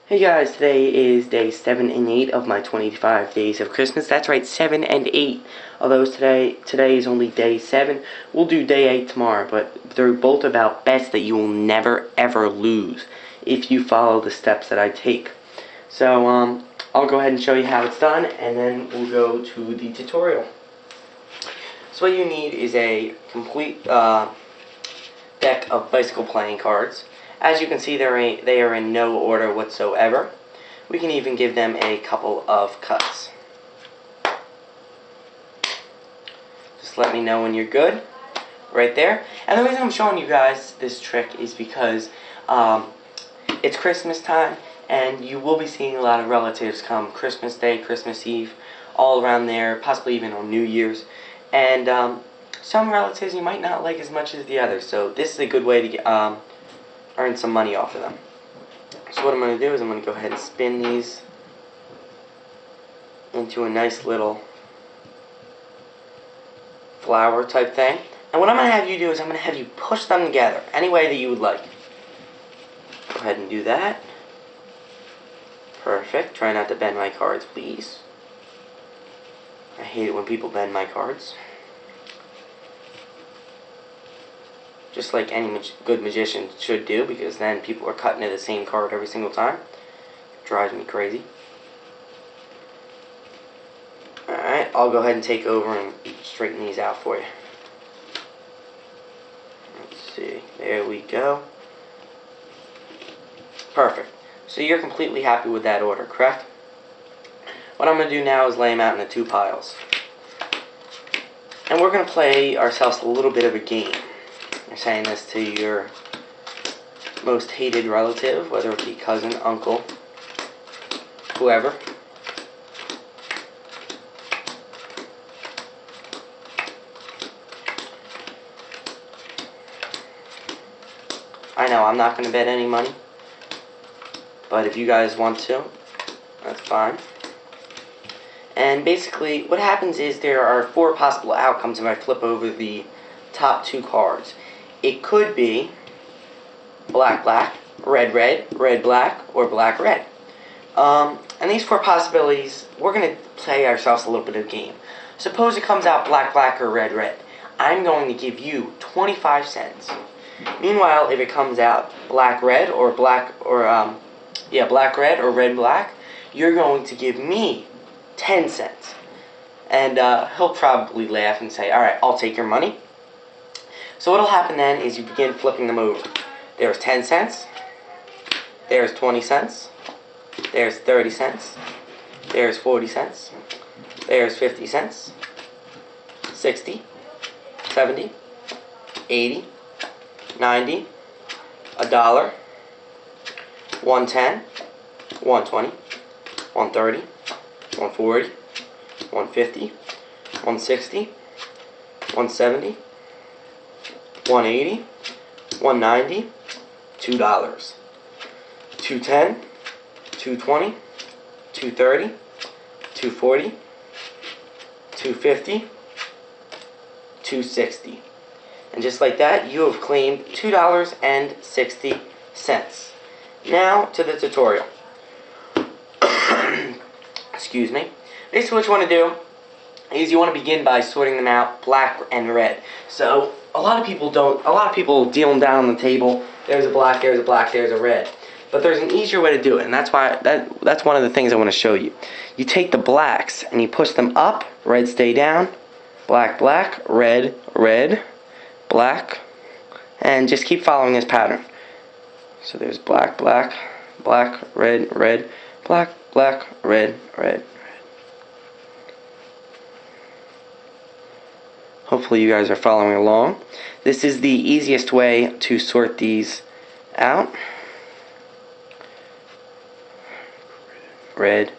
Hey guys, today is day 7 and 8 of my 25 days of Christmas. That's right, 7 and 8. Although today is only day 7, we'll do day 8 tomorrow, but they're both about bets that you will never ever lose if you follow the steps that I take. So, I'll go ahead and show you how it's done, and then we'll go to the tutorial. So what you need is a complete deck of bicycle playing cards. As you can see, they are in no order whatsoever. We can even give them a couple of cuts. Just let me know when you're good. Right there. And the reason I'm showing you guys this trick is because it's Christmas time, and you will be seeing a lot of relatives come Christmas Day, Christmas Eve, all around there, possibly even on New Year's. And some relatives you might not like as much as the others, so this is a good way to earn some money off of them. So what I'm going to do is I'm going to go ahead and spin these into a nice little flower type thing. And what I'm going to have you do is I'm going to have you push them together any way that you would like. Go ahead and do that. Perfect. Try not to bend my cards, please. I hate it when people bend my cards. Just like any good magician should do, because then people are cutting to the same card every single time. It drives me crazy. Alright, I'll go ahead and take over and straighten these out for you. Let's see, there we go. Perfect. So you're completely happy with that order, correct? What I'm going to do now is lay them out into two piles. And we're going to play ourselves a little bit of a game. You're saying this to your most hated relative, whether it be cousin, uncle, whoever. I know I'm not going to bet any money, but if you guys want to, that's fine. And basically, what happens is there are 4 possible outcomes if I flip over the top 2 cards. It could be black, black, red, red, red, black, or black, red. And these 4 possibilities, we're going to play ourselves a little bit of a game. Suppose it comes out black, black, or red, red. I'm going to give you 25 cents. Meanwhile, if it comes out black, red, or black, or black, red, or red, black, you're going to give me 10 cents. And he'll probably laugh and say, alright, I'll take your money. So what'll happen then is you begin flipping them over. There's 10 cents. There's 20 cents. There's 30 cents. There's 40 cents. There's 50 cents. 60. 70. 80. 90. $1. 110. 120. 130. 140. 150. 160. 170. 180, 190, $2, 210, 220, 230, 240, 250, 260. And just like that, you have claimed $2.60. Now to the tutorial. Excuse me. Basically what you want to do is you want to begin by sorting them out black and red. So a lot of people deal them down on the table. There's a black, there's a black, there's a red. But there's an easier way to do it, and that's one of the things I want to show you. You take the blacks and you push them up, red stay down, black, black, red, red, black, and just keep following this pattern. So there's black, black, black, red, red, black, black, red, red. Hopefully you guys are following along. This is the easiest way to sort these out. Red.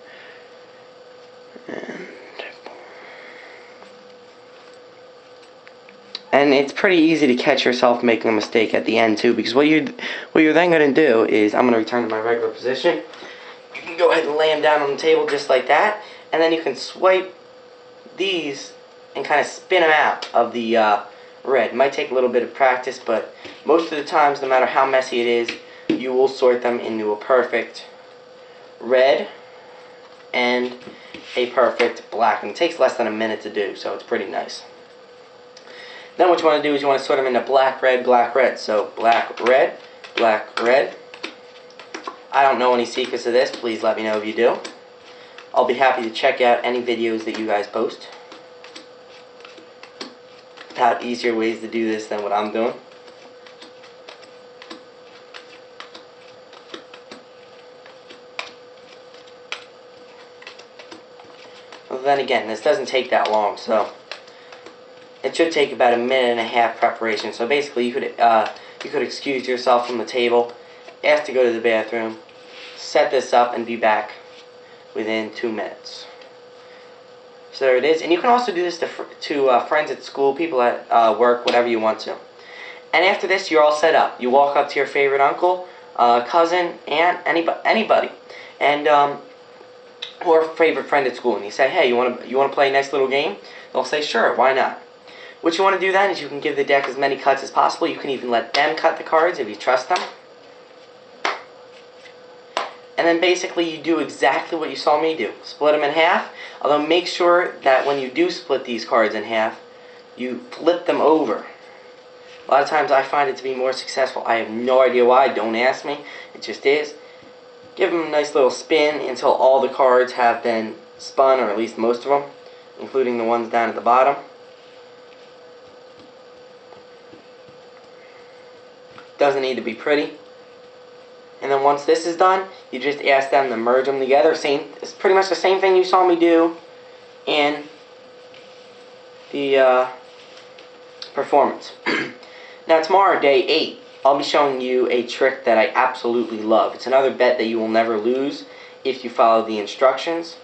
And it's pretty easy to catch yourself making a mistake at the end too, because what you're then going to do is, I'm going to return to my regular position. You can go ahead and lay them down on the table just like that, and then you can swipe these and kind of spin them out of the red. It might take a little bit of practice, but most of the times, no matter how messy it is, you will sort them into a perfect red, and a perfect black. And it takes less than a minute to do, so it's pretty nice. Then what you want to do is you want to sort them into black, red, black, red. So black, red, black, red. I don't know any secrets of this. Please let me know if you do. I'll be happy to check out any videos that you guys post. Without easier ways to do this than what I'm doing. Well, then again, this doesn't take that long, so it should take about a minute and a half preparation. So basically, you could excuse yourself from the table, ask to go to the bathroom, set this up, and be back within 2 minutes. So there it is. And you can also do this to friends at school, people at work, whatever you want to. And after this, you're all set up. You walk up to your favorite uncle, cousin, aunt, anybody, and or favorite friend at school, and you say, "Hey, you want to play a nice little game?" They'll say, "Sure, why not?" What you want to do then is you can give the deck as many cuts as possible. You can even let them cut the cards if you trust them. And then basically you do exactly what you saw me do. Split them in half. Although make sure that when you do split these cards in half, you flip them over. A lot of times I find it to be more successful. I have no idea why. Don't ask me. It just is. Give them a nice little spin until all the cards have been spun, or at least most of them, including the ones down at the bottom. Doesn't need to be pretty. And then once this is done, you just ask them to merge them together. It's pretty much the same thing you saw me do in the performance. Now tomorrow, day 8, I'll be showing you a trick that I absolutely love. It's another bet that you will never lose if you follow the instructions.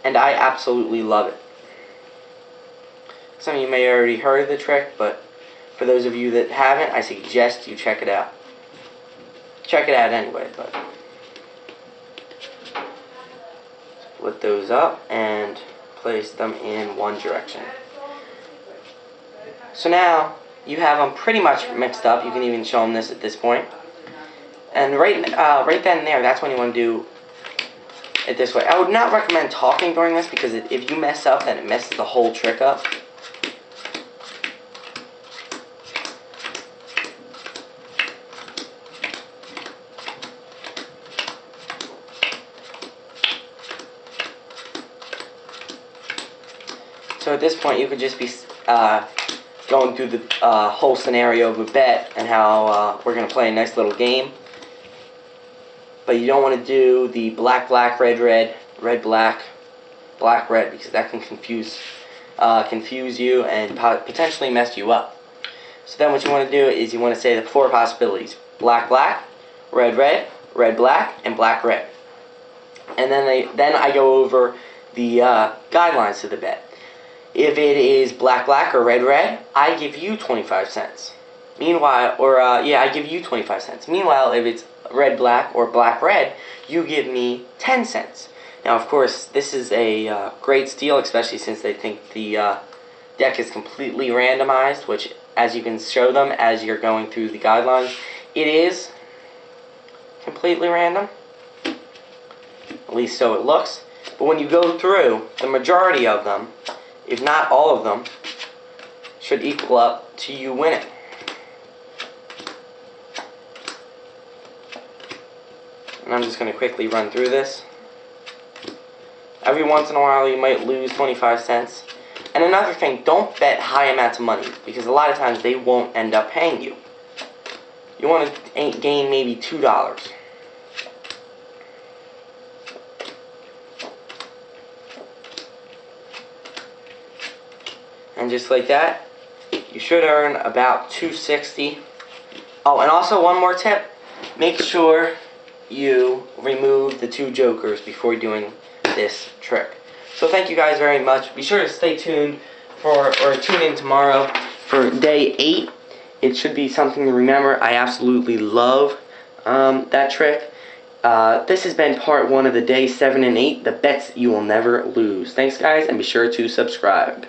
And I absolutely love it. Some of you may have already heard of the trick, but for those of you that haven't, I suggest you check it out. Check it out anyway, but split those up and place them in one direction. So now you have them pretty much mixed up. You can even show them this at this point. And right then and there, that's when you want to do it this way. I would not recommend talking during this because if you mess up, then it messes the whole trick up. So at this point, you could just be going through the whole scenario of a bet and how we're going to play a nice little game. But you don't want to do the black, black, red, red, red, black, black, red, because that can confuse you and potentially mess you up. So then what you want to do is you want to say the 4 possibilities: black, black, red, red, red, black, and black, red. And then I go over the guidelines to the bet. If it is black, black, or red, red, I give you 25 cents. Meanwhile, I give you 25 cents. Meanwhile, if it's red, black, or black, red, you give me 10 cents. Now, of course, this is a great steal, especially since they think the deck is completely randomized, which, as you can show them as you're going through the guidelines, it is completely random. At least so it looks. But when you go through, the majority of them, if not all of them, should equal up to you winning. And I'm just going to quickly run through this. Every once in a while you might lose 25 cents. And another thing, don't bet high amounts of money, because a lot of times they won't end up paying you. You want to gain maybe $2. And just like that, you should earn about $2.60. Oh, and also one more tip. Make sure you remove the 2 jokers before doing this trick. So thank you guys very much. Be sure to stay tuned tune in tomorrow for day 8. It should be something to remember. I absolutely love that trick. This has been part 1 of the day 7 and 8, the bets you will never lose. Thanks guys, and be sure to subscribe.